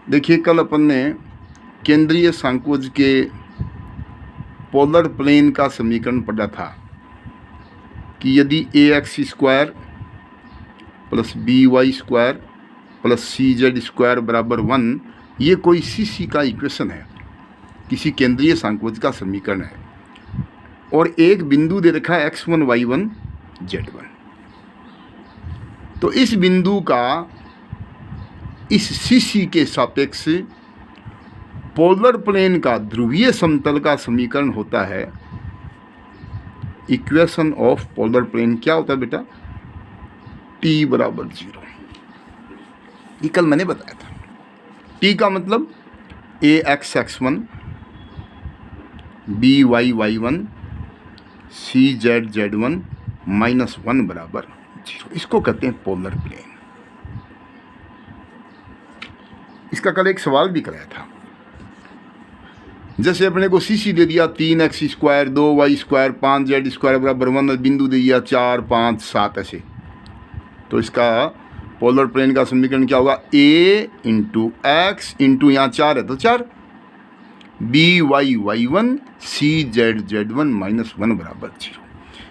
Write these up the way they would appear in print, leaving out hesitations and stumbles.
देखिए, कल अपन ने केंद्रीय संकोच के पोलर प्लेन का समीकरण पढ़ा था कि यदि ax² plus by² plus cz² बराबर 1, ये कोई सी का इक्वेशन है, किसी केंद्रीय संकोच का समीकरण है, और एक बिंदु दे रखा है x1 y1 z1। तो इस बिंदु का इस सी के सापेक्ष पोलर प्लेन का ध्रुवीय समतल का समीकरण होता है इक्वेशन ऑफ पोलर प्लेन। क्या होता है बेटा? t बराबर 0। ये कल मैंने बताया था। t का मतलब ax x1 by y1 cz z1 -1 बराबर 0। इसको कहते हैं पोलर प्लेन। इसका कल एक सवाल भी कराया था। जैसे अपने को सी दे दिया 3x² 2y² 5z² बराबर 1 और बिंदु दे दिया 4 5 7 ऐसे, तो इसका पोलर प्लेन का समीकरण क्या होगा? a इंटू एक्स इंटू यहाँ 4 है तो 4 by y1 cz z1 -1 बराबर 0।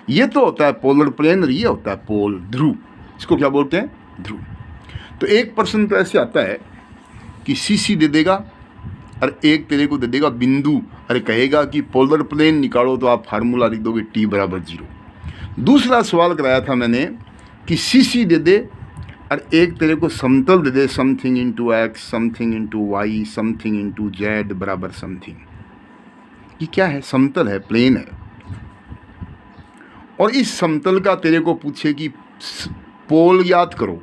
ये तो होता है पोलर प्लेन और ये होता है पोल ध्रुव। इसको क्या बोलते हैं? ध्रुव। तो एक पर्सन तो ऐसे आता है कि सी दे देगा और एक तेरे को दे देगा बिंदु, अरे कहेगा कि पोलर प्लेन निकालो, तो आप फार्मूला लिख दोगे t बराबर 0। दूसरा सवाल कराया था मैंने कि सी दे दे और एक तेरे को समतल दे दे, something into x something into y something into z बराबर समथिंग। ये क्या है? समतल है, प्लेन है। और इस समतल का तेरे को पूछे कि पोल याद करो,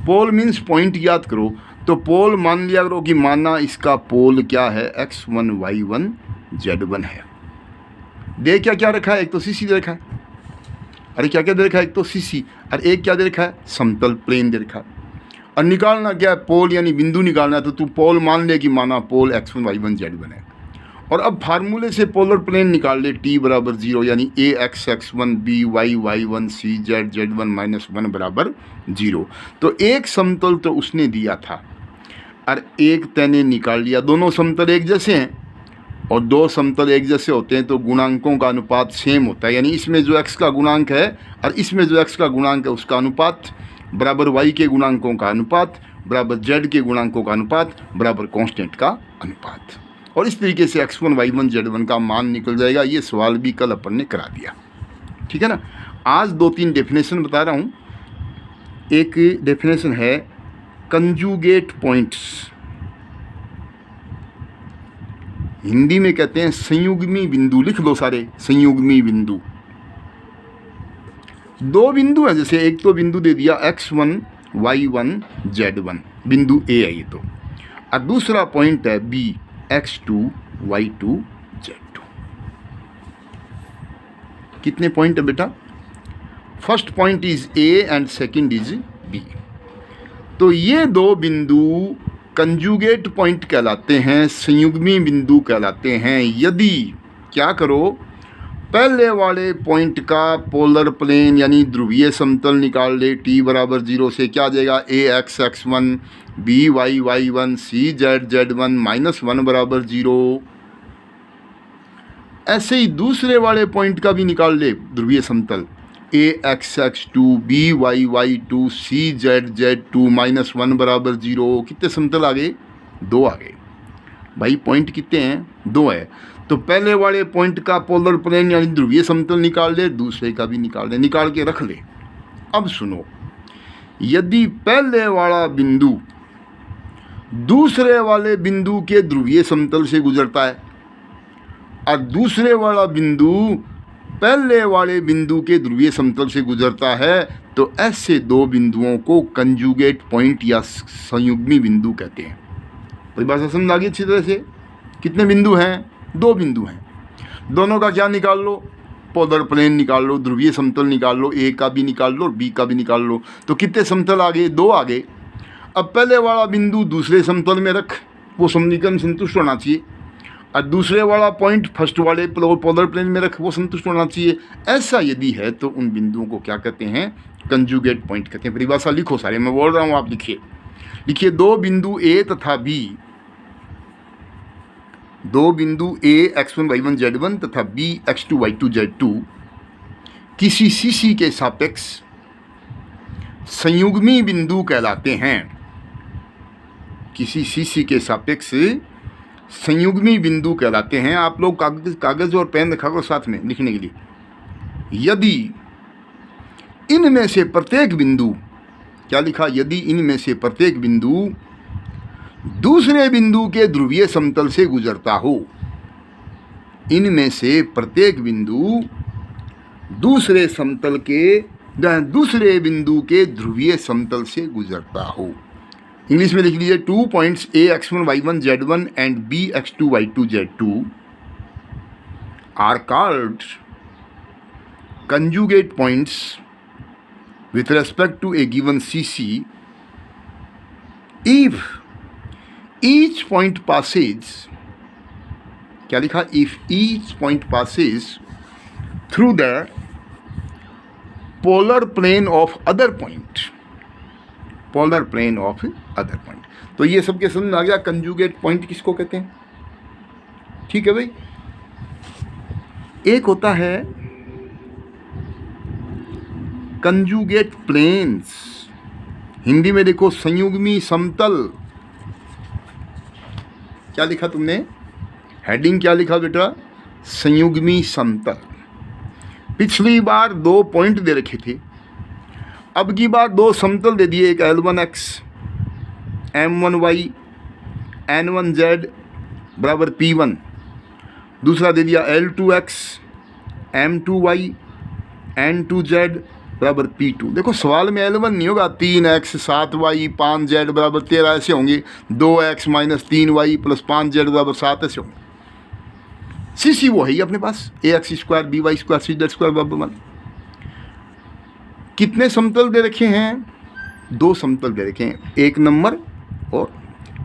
पोल मीन्स पॉइंट याद करो, तो पोल मान लिया करो कि माना इसका पोल क्या है? x1 y1 z1 है। दे क्या रखा है? एक तो सी दे रखा है, अरे क्या दे रखा है? एक तो सी और एक क्या दे रखा है? समतल प्लेन दे रखा है। और निकालना क्या है? पोल यानी बिंदु निकालना है। तो तू पोल मान ले कि माना पोल x1 y1 z1 है। और अब फार्मूले से पोलर प्लेन निकाल ले t बराबर 0, यानी ax x1 by y1 cz z1 -1 बराबर 0। तो एक समतल तो उसने दिया था और एक तैने निकाल लिया। दोनों समतल एक जैसे हैं और दो समतल एक जैसे होते हैं तो गुणांकों का अनुपात सेम होता है, यानी इसमें जो x का गुणांक है और इसमें जो x का गुणांक है उसका अनुपात बराबर y के गुणांकों का अनुपात बराबर z के गुणांकों का अनुपात बराबर कांस्टेंट का अनुपात। और इस तरीके से x1 y1 z1 का मान निकल जाएगा। ये सवाल भी कल अपन ने करा दिया, ठीक है ना। आज 2-3 डेफिनेशन बता रहा हूँ। एक डेफिनेशन है कंजुगेट पॉइंट्स, हिंदी में कहते हैं संयुग्मी बिंदु। लिख लो सारे, संयुग्मी बिंदु। दो बिंदु हैं, जैसे एक तो बिंदु दे दिया x1 y1 z1, बिंदु A है ये तो, और दूसरा पॉइंट है B x2 y2 z2। कितने पॉइंट है बेटा? First point is A and second is B। तो ये दो बिंदु कंजुगेट पॉइंट कहलाते हैं, संयुग्मी बिंदु कहलाते हैं यदि क्या करो? पहले वाले पॉइंट का पोलर प्लेन यानी ध्रुवीय समतल निकाल ले t बराबर 0 से। क्या आ जाएगा? ax x1 by y1 cz z1 -1 बराबर 0। ऐसे ही दूसरे वाले पॉइंट का भी निकाल ले ध्रुवीय समतल, ax x2 by y2 cz z2 -1 बराबर 0। कितने समतल आ गए? 2 आ गए। भाई पॉइंट कितने हैं? 2 है। तो पहले वाले पॉइंट का पोलर प्लेन यानी ध्रुवीय समतल निकाल ले, दूसरे का भी निकाल ले, निकाल के रख ले। अब सुनो, यदि पहले वाला बिंदु दूसरे वाले बिंदु के ध्रुवीय समतल से गुजरता है और दूसरे वाला बिंदु पहले वाले बिंदु के ध्रुवीय समतल से गुजरता है, तो ऐसे दो बिंदुओं को कंजुगेट पॉइंट या संयुग्मी बिंदु कहते हैं। परिभाषा समझ आ गई अच्छी तरह से? कितने बिंदु हैं? 2 बिंदु हैं। दोनों का क्या निकाल लो? पोलर प्लेन निकाल लो, ध्रुवीय समतल निकाल लो, A का भी निकाल लो और B का भी निकाल लो। तो कितने समतल आ गए? 2 आ गए। अब पहले वाला बिंदु दूसरे समतल में रख, वो समीकरण संतुष्ट होना चाहिए, और दूसरे वाला पॉइंट फर्स्ट वाले पोलर प्लेन में रख, वो संतुष्ट होना चाहिए। ऐसा यदि है तो उन बिंदुओं को क्या कहते हैं? कंजुगेट पॉइंट कहते हैं। परिभाषा लिखो सारे, मैं बोल रहा हूँ आप लिखिए। लिखिए दो बिंदु ए तथा बी, दो बिंदु ए x1 y1 z1 तथा b x2 y2 z2 किसी सीसी के सापेक्ष संयुग्मी बिंदु कहलाते हैं। किसी सीसी के सापेक्ष संयुग्मी बिंदु कहलाते हैं। आप लोग कागज और पेन रखा करो साथ में लिखने के लिए। यदि इनमें से प्रत्येक बिंदु, क्या लिखा, यदि इनमें से प्रत्येक बिंदु दूसरे बिंदु के ध्रुवीय समतल से गुजरता हो, इनमें से प्रत्येक बिंदु दूसरे बिंदु के ध्रुवीय समतल से गुजरता हो। इंग्लिश में लिख लीजिए 2 points a x1 y1 z1 and b x2 y2 z2 are called conjugate points with respect to a given CC if each point passes, क्या लिखा, if each point passes through the polar plane of other point, polar plane of other point। तो ये सबके समझ में आ गया conjugate point किसको कहते हैं। ठीक है भाई। एक होता है कंजुगेट प्लेन्स, हिंदी में देखो संयुग्मी समतल। क्या लिखा तुमने, हेडिंग क्या लिखा बेटा, संयुग्मी समतल। पिछली बार 2 पॉइंट दे रखे थे, अब की बार 2 समतल दे दिए, एक L1x M1y N1z बराबर P1, दूसरा दे दिया L2x M2y N2z बराबर P2। देखो सवाल में L1 नहीं होगा, 3x 7y 5z बराबर 13 ऐसे होंगे, 2x - 3y + 5z बराबर 7 ऐसे होंगे। सीसी वो है ही अपने पास, ax² by² cz² बराबर 1। कितने समतल दे रखे हैं, 2 समतल दे रखे हैं, 1 नंबर। और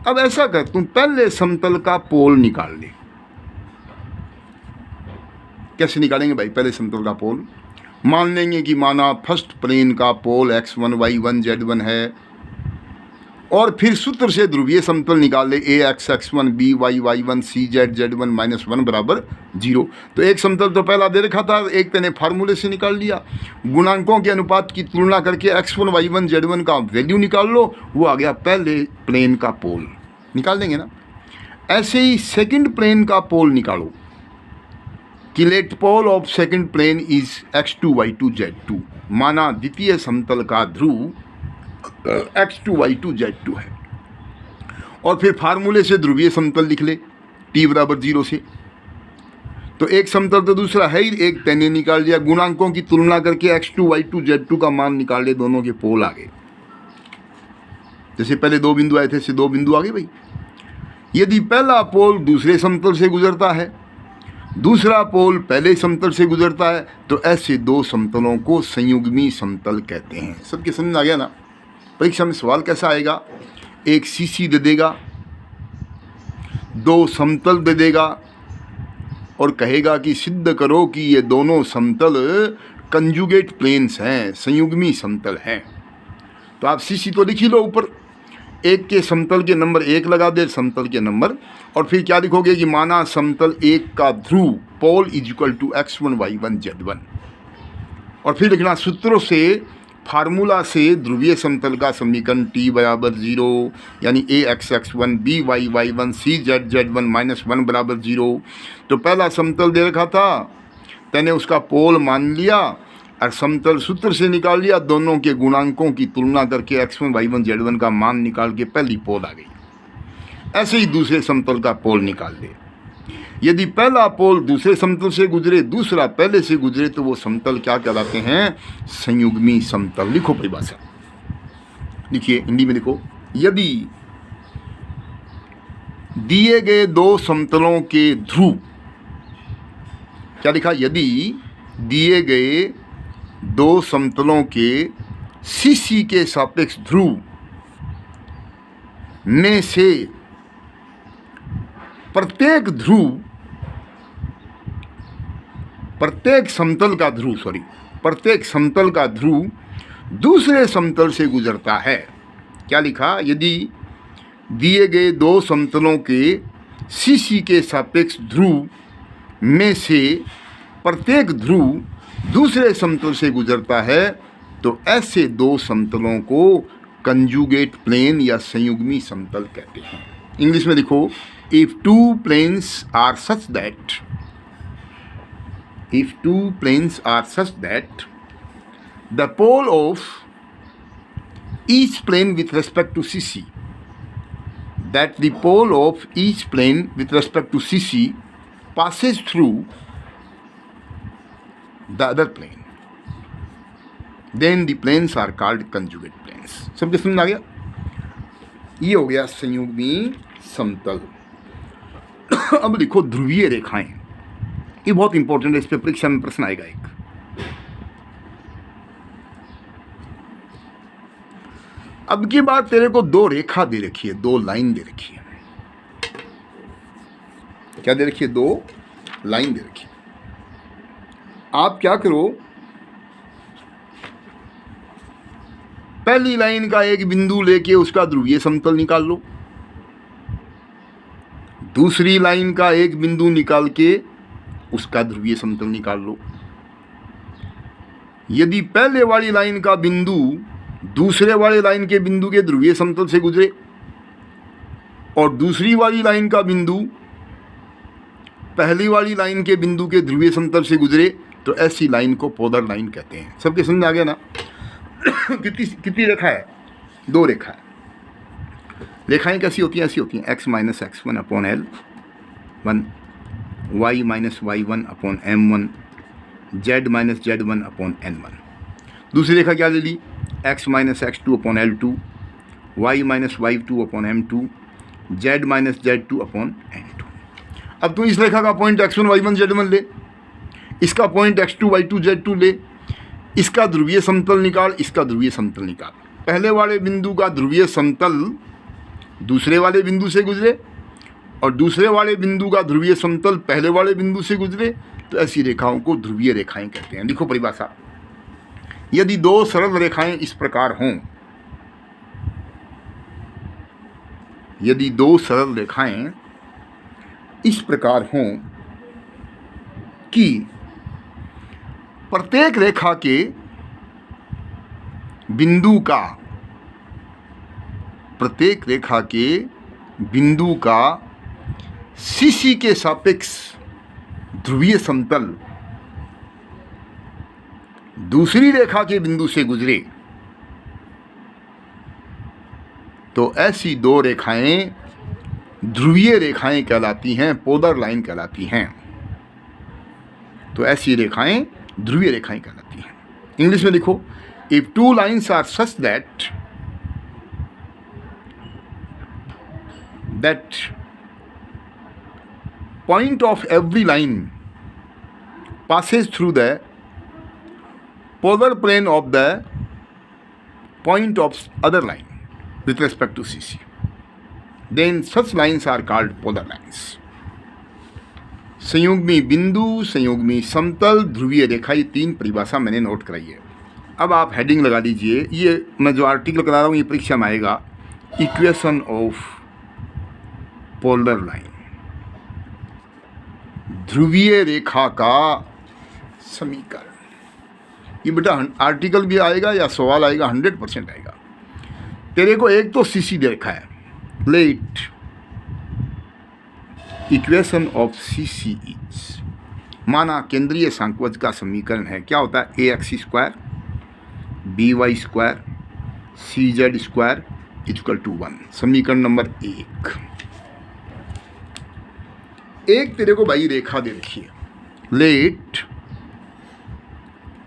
अब ऐसा कर, तुम पहले समतल का पोल निकाल ले। कैसे निकालेंगे भाई पहले समतल का पोल? मान लेंगे कि माना फर्स्ट प्लेन का पोल x1 y1 z1 है, और फिर सूत्र से ध्रुवीय समतल निकाल ले ax x1 by y1 cz z1 -1 बराबर 0। तो एक समतल तो पहला दे रखा था, एक तेने फार्मूले से निकाल लिया। गुणांकों के अनुपात की तुलना करके x1 y1 z1 का वैल्यू निकाल लो, वो आ गया पहले प्लेन का पोल। निकाल देंगे ना। ऐसे ही सेकंड प्लेन का पोल निकालो कि let pole of second plane is x2 y2 z2। माना द्वितीय समतल का ध्रुव x2 y2 z2 है, और फिर फार्मूले से ध्रुवीय समतल लिख ले t बराबर 0 से। तो एक समतल तो दूसरा है ही, एक तैने निकाल लिया। गुणांकों की तुलना करके x2 y2 z2 का मान निकाल ले, दोनों के पोल आ गए। जैसे पहले 2 बिंदु आए थे, ऐसे 2 बिंदु आ गए भाई। यदि पहला पोल दूसरे समतल से गुजरता है, दूसरा पोल पहले समतल से गुजरता है, तो ऐसे 2 समतलों को संयुग्मी समतल कहते हैं। सबके समझ आ गया ना। परीक्षा में सवाल कैसा आएगा, एक सीसी दे देगा, 2 समतल दे देगा, और कहेगा कि सिद्ध करो कि ये दोनों समतल कंजुगेट प्लेन्स हैं, संयुग्मी समतल हैं। तो आप सीसी तो लिख ही लो ऊपर, एक के समतल के नंबर 1 लगा दे, समतल के नंबर, और फिर क्या लिखोगे कि माना समतल 1 का ध्रुव पोल = x1 y1 z1, और फिर लिखना सूत्रों से, फार्मूला से ध्रुवीय समतल का समीकरण t बराबर 0, यानी ax x1 by y1 cz z1 -1 बराबर 0। तो पहला समतल दे रखा था, मैंने उसका पोल मान लिया और समतल सूत्र से निकाल लिया, दोनों के गुणांकों की तुलना करके x1 y1 z1 का मान निकाल के पहली पोल आ गई। ऐसे ही दूसरे समतल का पोल निकाल ले। यदि पहला पोल दूसरे समतल से गुजरे, दूसरा पहले से गुजरे, तो वो समतल क्या कहलाते हैं, संयुग्मी समतल। लिखो परिभाषा, लिखिए हिंदी में लिखो। यदि दिए गए 2 समतलों के ध्रुव, क्या लिखा, यदि दिए गए 2 समतलों के सीसी के सापेक्ष ध्रुव में से प्रत्येक समतल का ध्रुव दूसरे समतल से गुजरता है, क्या लिखा, यदि दिए गए दो समतलों के सीसी के सापेक्ष ध्रुव में से प्रत्येक ध्रुव दूसरे समतल से गुजरता है तो ऐसे दो समतलों को कंजुगेट प्लेन या संयुग्मी समतल कहते हैं। इंग्लिश में लिखो, if two planes are such that the pole of each plane with respect to CC, that the pole of each plane with respect to CC passes through the other plane, then the planes are called conjugate planes। समझ समझ आ गया? ये हो गया संयुग्मी समतल। अब लिखो ध्रुवीय रेखाएं, ये बहुत इंपॉर्टेंट है, इस पे परीक्षा में प्रश्न आएगा एक। अब की बात तेरे को दो रेखा दे रखी है, दो लाइन दे रखी है। क्या दे रखी है? दो लाइन दे रखी है। आप क्या करो, पहली लाइन का एक बिंदु लेके उसका ध्रुवीय समतल निकाल लो, दूसरी लाइन का एक बिंदु निकाल के उसका ध्रुवीय समतल निकाल लो। यदि पहले वाली लाइन का बिंदु दूसरे वाले लाइन के बिंदु के ध्रुवीय समतल से गुजरे और दूसरी वाली लाइन का बिंदु पहली वाली लाइन के बिंदु के ध्रुवीय समतल से गुजरे तो ऐसी लाइन को पोलर लाइन कहते हैं। सबके समझ आ गया ना? कितनी रेखा है? दो रेखा है। रेखाएं कैसी होती हैं? ऐसी होती हैं, x minus x1 upon L1, y minus y1 upon M1, z minus z1 upon N1। दूसरी रेखा क्या ले ली? x minus x2 upon L2, y minus y2 upon M2, z minus z2 upon N2। अब तू इस रेखा का पॉइंट x1 y1 z1 ले, इसका point x2 y2 z2 ले, इसका ध्रुवीय समतल निकाल, इसका ध्रुवीय समतल निकाल। पहले वाले बिंदु का ध्रुवीय समतल दूसरे वाले बिंदु से गुजरे और दूसरे वाले बिंदु का ध्रुवीय समतल पहले वाले बिंदु से गुजरे तो ऐसी रेखाओं को ध्रुवीय रेखाएं कहते हैं। लिखो परिभाषा, यदि दो सरल रेखाएं इस प्रकार हों, यदि दो सरल रेखाएं इस प्रकार हों कि प्रत्येक रेखा के बिंदु का सीसी के सापेक्ष ध्रुवीय समतल दूसरी रेखा के बिंदु से गुजरे तो ऐसी दो रेखाएं ध्रुवीय रेखाएं कहलाती हैं, पोलर लाइन कहलाती हैं। तो ऐसी रेखाएं ध्रुवीय रेखाएं कहलाती हैं। इंग्लिश में लिखो, if two lines are such that point of every line passes through the polar plane of the point of other line with respect to CC, then such lines are called polar lines। संयुग्मी बिंदु, संयुग्मी समतल, ध्रुवीय रेखा, ये तीन परिभाषा मैंने note कराई है। अब आप हेडिंग लगा दीजिए, ये मैं जो आर्टिकल करा रहा हूँ ये परीक्षा में आएगा, इक्वेशन ऑफ पोलर लाइन, ध्रुवीय रेखा का समीकरण। ये बेटा आर्टिकल भी आएगा या सवाल आएगा, 100% आएगा। तेरे को एक तो सीसी दे रखा है, let equation of CC is, माना केंद्रीय सांख्यवज का समीकरण है। क्या होता है? ax square by square cz square equal to 1। समीकरण नंबर एक तेरे को भाई रेखा दे रखी है, let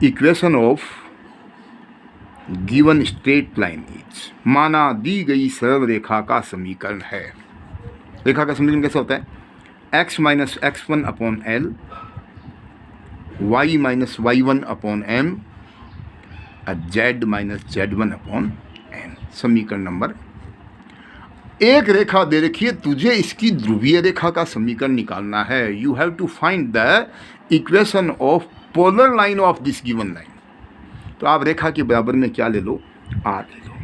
equation of given straight line is, माना दी गई सरल रेखा का समीकरण है। रेखा का समीकरण कैसे होता है? x minus x1 upon L, y minus y1 upon M, z minus z1 upon N। समीकरण नंबर एक रेखा दे रखी है, तुझे इसकी ध्रुवीय रेखा का समीकरण निकालना है। You have to find the equation of polar line of this given line. तो आप रेखा के बराबर में क्या ले लो? r ले लो।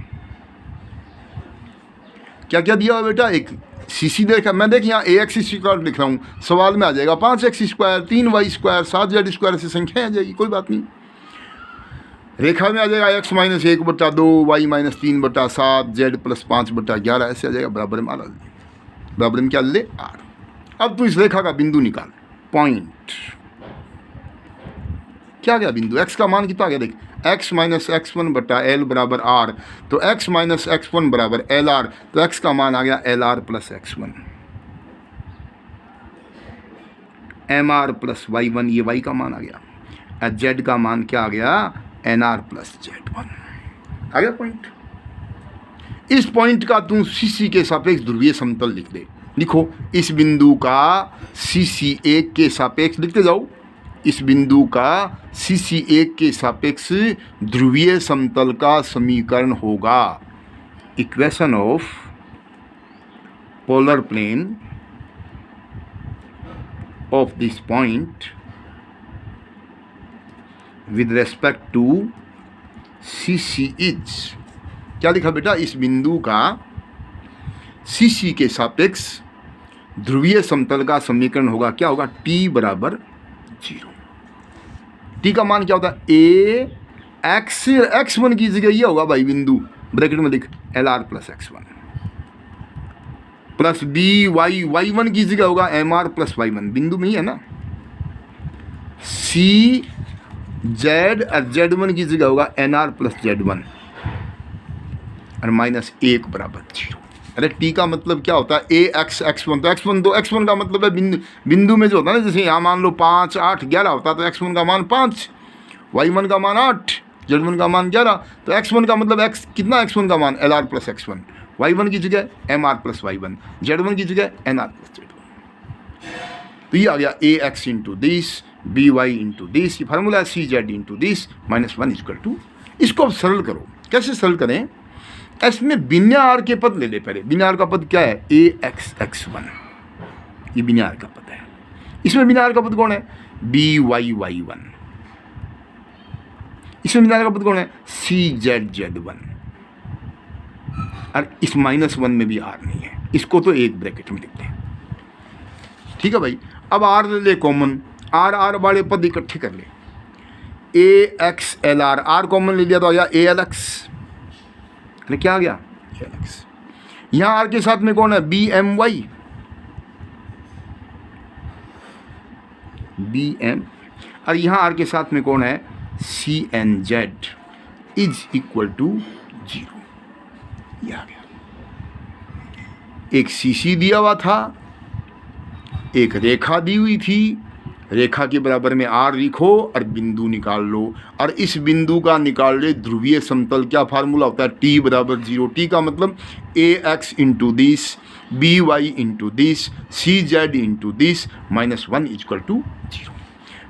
क्या क्या दिया हुआ बेटा, एक सी सी देखा मैं, देख यहाँ ए एक्स स्क्वायर लिख रहा हूँ, सवाल में आ जाएगा 5x स्क्वायर 3y² 7z² ऐसी संख्या आ जाएगी, कोई बात नहीं। रेखा में आ जाएगा x minus 1/2 y minus 3/7 z plus 5/11 ऐसे आ जाएगा, बराबर में बराबर में क्या ले r। अब तू इस रेखा का बिंदु निकाल, पॉइंट क्या गया बिंदु, x का मान कितना आ गया देख, x माइनस x1/l बराबर r, तो x माइनस x1 बराबर LR, तो x का मान आ गया LR plus x1, MR plus y1, ये y का मान आ गया, z का मान क्या आ गया NR प्लस z1 आ गया पॉइंट। इस पॉइंट का तू CC के सापेक्ष ध्रुवीय समतल लिख दे, लिखो इस बिंदु का CC1 के सापेक्ष लिखते जाओ, इस बिंदु का CC1 के सापेक्ष ध्रुवीय समतल का समीकरण होगा equation of polar plane of this point with respect to CC is, क्या लिखा बेटा, इस बिंदु का CC के सापेक्ष ध्रुवीय समतल का समीकरण होगा, क्या होगा, t बराबर 0। t का मान क्या होता है, a x1 की जगह ये होगा भाई बिंदु, ब्रैकेट में लिख LR plus x1 plus b y1 की जगह होगा MR प्लस y1, बिंदु में ही है ना, c z z1 की जगह होगा NR प्लस z1 और माइनस 1 बराबर 0। अरे t का मतलब क्या होता है, a x x1, तो x1 का मतलब है बिंदु में जो होता है ना, जैसे यहाँ मान लो 5 8 11 होता है, तो x1 का मान 5, y1 का मान 8, z1 का मान 11, तो x1 का मतलब x कितना, x1 का मान LR प्लस x1, y1 की जगह MR प्लस y1, z1 की जगह NR प्लस z1। तो ये आ गया ax into this by into this, ये फार्मूला है cz into this minus 1 equal to. इसको अब सरल करो, कैसे सरल करें, इसमें बिना आर के पद ले ले, पहले बिना आर का पद क्या है, ax x1, ये बिना आर का पद है। इसमें बिना आर का पद कौन है, by y1, इसमें बिना आर का पद कौन है, cz z1, और इस -1 में भी आर नहीं है, इसको तो एक ब्रैकेट में लिखते हैं, ठीक है भाई। अब आर ले ले कॉमन, आर वाले पद इकट्ठे कर ले, ax LR, आर कॉमन ले लिया तो आ गया ALX, क्या आ गया ALX। यहाँ आर के साथ में कौन है, BMY, और यहाँ आर के साथ में कौन है, CNZ इज इक्वल टू 0, ये आ गया। एक CC दिया हुआ था, एक रेखा दी हुई थी, रेखा के बराबर में R लिखो और बिंदु निकाल लो, और इस बिंदु का निकाल ले ध्रुवीय समतल, क्या फार्मूला होता है, t बराबर 0, t का मतलब ax into this by into this cz into this minus 1 equal to 0।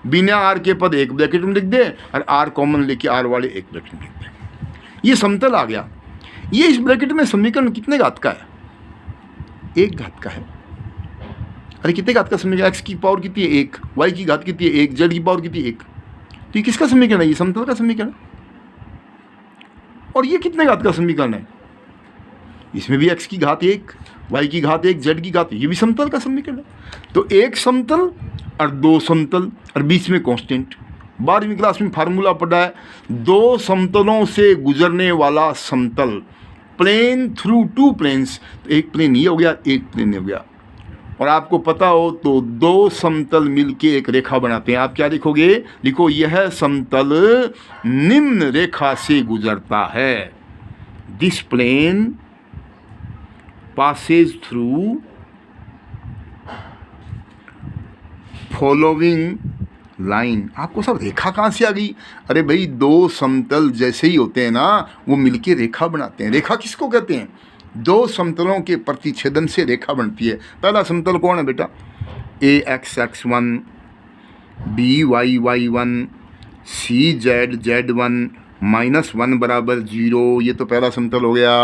बिना r के पद एक ब्रैकेट में लिख दे और r कॉमन लेके r वाले एक ब्रैकेट में लिख दे, ये समतल आ गया। ये इस ब्रैकेट में समीकरण कितने घात का है, 1 घात का है। अरे कितने घात का समीकरण, x की पावर कितनी है 1, y की घात कितनी है 1, z की पावर कितनी है 1, तो ये किसका समीकरण है, ये समतल का समीकरण। और ये कितने घात का समीकरण है, इसमें भी x की घात 1, y की घात 1, z की घात, ये भी समतल का समीकरण है। तो एक समतल और 2 समतल और बीच में कांस्टेंट, 12वीं क्लास में फार्मूला पढ़ा है, 2 समतलों से गुजरने वाला समतल, प्लेन थ्रू 2 प्लेन्स, तो एक प्लेन ये हो गया, एक प्लेन हो गया। और आपको पता हो तो 2 समतल मिलके एक रेखा बनाते हैं, आप क्या लिखोगे, लिखो यह समतल निम्न रेखा से गुजरता है, this plane passes through following line. आपको सब रेखा कहाँ से आ गई, अरे भाई 2 समतल जैसे ही होते हैं ना, वो मिलके रेखा बनाते हैं। रेखा किसको कहते हैं, 2 समतलों के प्रतिच्छेदन से रेखा बनती है। पहला समतल कौन है बेटा, ax x1 by y1 cz z1 minus 1 बराबर 0, ये तो पहला समतल हो गया।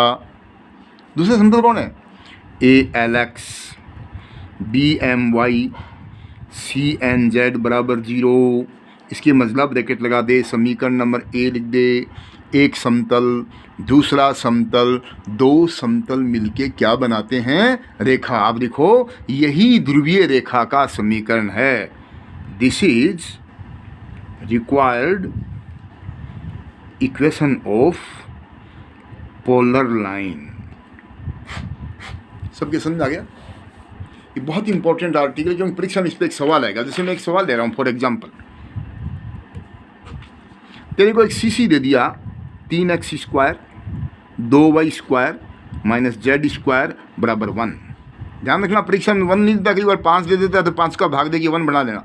दूसरा समतल कौन है, ALX BMY CNZ बराबर 0, इसके मजला ब्रैकेट लगा दे, समीकरण नंबर A लिख दे, एक समतल, दूसरा समतल, दो समतल मिलके क्या बनाते हैं? रेखा। आप देखो, यही ध्रुवीय रेखा का समीकरण है। This is required equation of polar line. सबके समझ आ गया? ये बहुत इंपॉर्टेंट आर्टिकल, क्योंकि परीक्षा में इस पर एक सवाल आएगा। जैसे मैं एक सवाल दे रहा हूँ, फॉर एग्जाम्पल, तेरे को एक सीसी दे दिया 3x² 2y² माइनस z² बराबर 1। ध्यान रखना, परीक्षा में 1 नहीं देता, कई बार 5 दे देता है तो 5 का भाग देके 1 बना लेना।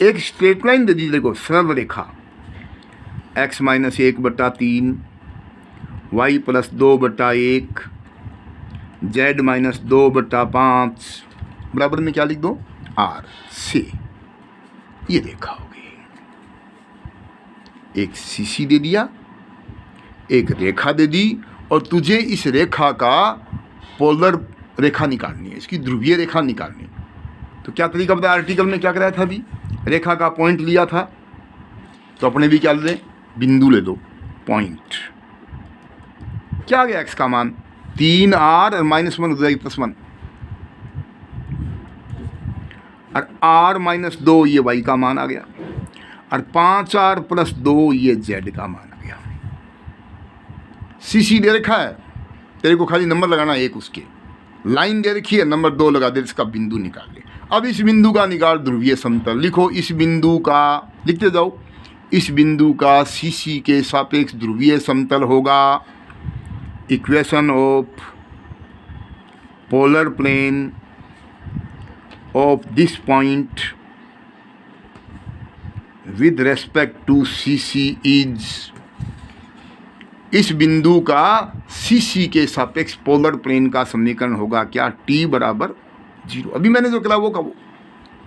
एक स्ट्रेट लाइन दे दी, देखो सरल रेखा, x - 1/3 y + 2/1 z - 2/5 बराबर में क्या लिख दो? r से। ये रेखा हो गई। एक सीसी दे दिया, एक रेखा दे दी, और तुझे इस रेखा का पोलर रेखा निकालनी है, इसकी ध्रुवीय रेखा निकालनी है। तो क्या तरीका बताया? आर्टिकल में क्या कराया था? अभी रेखा का पॉइंट लिया था, तो अपने भी क्या ले लें? बिंदु ले दो, पॉइंट। क्या आ गया? x का मान 3r और -1 हो जाएगी +1, और r - 2 ये y का मान आ गया, और 5r + 2 ये z का मान आ गया। सीसी दे रखा है, तेरे को खाली नंबर लगाना एक, उसके लाइन दे रखी है, नंबर 2 लगा दे, इसका बिंदु निकाल ले। अब इस बिंदु का निकाल ध्रुवीय समतल। लिखो, इस बिंदु का, लिखते जाओ, इस बिंदु का सीसी के सापेक्ष ध्रुवीय समतल होगा equation of polar plane of this point with respect to CC is. इस बिंदु का सीसी के सापेक्ष पोलर प्लेन का समीकरण होगा क्या? t बराबर 0। अभी मैंने जो कहा वो का वो,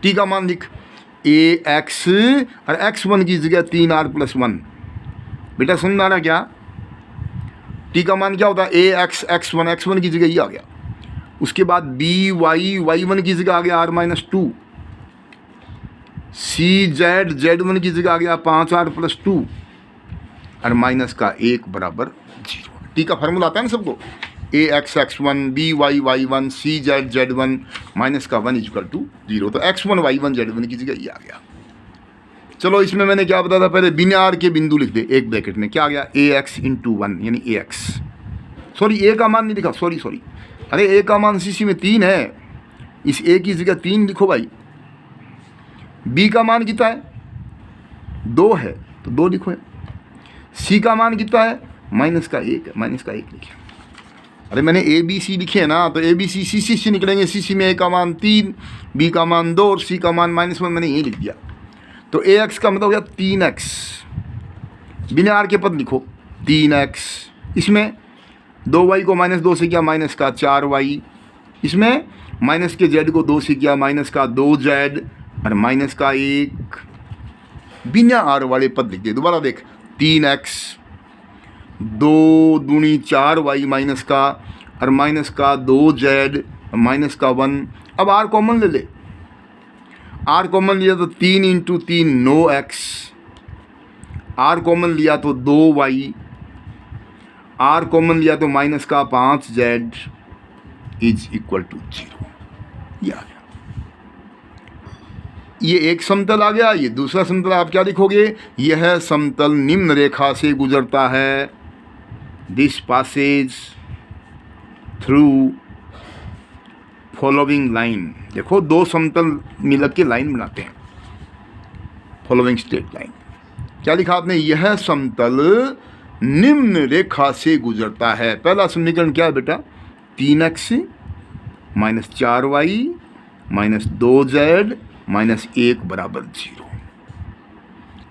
t का मान लिख, ax और x1 की जगह 3r + 1। बेटा समझ आ रहा क्या? t का मान क्या होता है? ax x1 की जगह ये आ गया। उसके बाद by y1 की जगह आ गया r - 2, cz z1 की जगह आ गया 5r + 2, और माइनस का 1 बराबर 0। टी का फार्मूला आता है ना सबको, ax x1 by y1 cz z1 minus का 1 = 0। तो x1 y1 z1 की जगह ये आ गया। चलो, इसमें मैंने क्या बताया था? पहले बिना आर के बिंदु लिख दे, एक ब्रैकेट में क्या आ गया? ax × 1 यानी ax। सॉरी, a का मान नहीं लिखा, सॉरी। अरे a का मान सीसी में 3 है, इस a की जगह 3 लिखो भाई। b का मान कितना है? 2 है, तो 2 लिखो। c का मान कितना है? -1 है, -1 लिखे। अरे मैंने a b c लिखे है ना, तो a b c c से निकलेंगे। c में a का मान 3, b का मान 2 और c का मान -1, मैंने ये लिख दिया। तो ax का मतलब हो गया 3x, बिना आर के पद लिखो 3x। इसमें 2y को -2 से किया -4y, इसमें माइनस के z को 2 से किया -2z, और -1 बिना आर वाले पद लिख दिए। दोबारा देख, 3x 2 दूनी 4y माइनस का, और -2z -1। अब r कॉमन ले ले, r कॉमन लिया तो 3 × 3 9x, r कॉमन लिया तो 2y, r कॉमन लिया तो -5z = 0। ये आ गया। ये एक समतल आ गया। ये दूसरा समतल आप क्या लिखोगे? यह समतल निम्न रेखा से गुजरता है। This Passage through following line. देखो, दो समतल मिलक के लाइन बनाते हैं, फॉलोइंग स्ट्रेट लाइन। क्या लिखा आपने? यह समतल निम्न रेखा से गुजरता है। पहला समीकरण क्या है बेटा? 3x - 4y -2z -1 बराबर 0।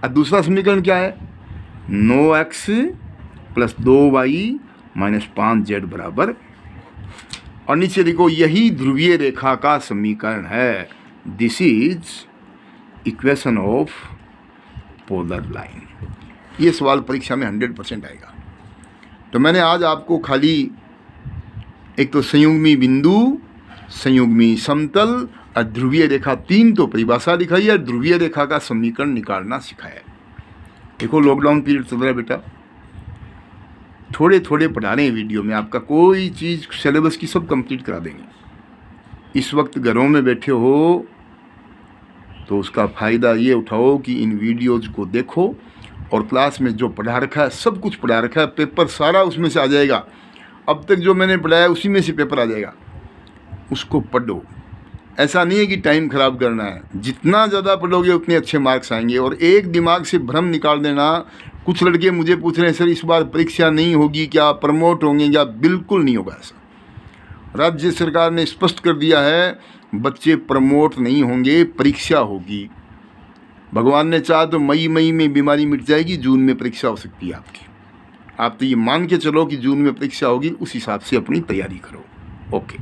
और दूसरा समीकरण क्या है? 9x + 2y -5z बराबर, और नीचे देखो, यही ध्रुवीय रेखा का समीकरण है। This is equation of polar line. ये सवाल परीक्षा में 100% आएगा। तो मैंने आज आपको खाली एक तो संयुग्मी बिंदु, संयुग्मी समतल और ध्रुवीय रेखा, 3 तो परिभाषा दिखाई है, ध्रुवीय रेखा का समीकरण निकालना सिखाया है। देखो, लॉकडाउन पीरियड चल रहा है बेटा, थोड़े थोड़े पढ़ा रहे हैं वीडियो में, आपका कोई चीज़ सिलेबस की सब कंप्लीट करा देंगे। इस वक्त घरों में बैठे हो तो उसका फ़ायदा ये उठाओ कि इन वीडियोज़ को देखो और क्लास में जो पढ़ा रखा है सब कुछ पढ़ा रखा है, पेपर सारा उसमें से आ जाएगा। अब तक जो मैंने पढ़ाया उसी में से पेपर आ जाएगा, उसको पढ़ो। ऐसा नहीं है कि टाइम ख़राब करना है, जितना ज़्यादा पढ़ोगे उतने अच्छे मार्क्स आएंगे। और एक दिमाग से भ्रम निकाल देना, कुछ लड़के मुझे पूछ रहे हैं सर इस बार परीक्षा नहीं होगी क्या, प्रमोट होंगे क्या? बिल्कुल नहीं होगा ऐसा। राज्य सरकार ने स्पष्ट कर दिया है बच्चे प्रमोट नहीं होंगे, परीक्षा होगी। भगवान ने चाहा तो मई में बीमारी मिट जाएगी, जून में परीक्षा हो सकती है आपकी। आप तो ये मान के चलो कि जून में परीक्षा होगी, उस हिसाब से अपनी तैयारी करो। ओके।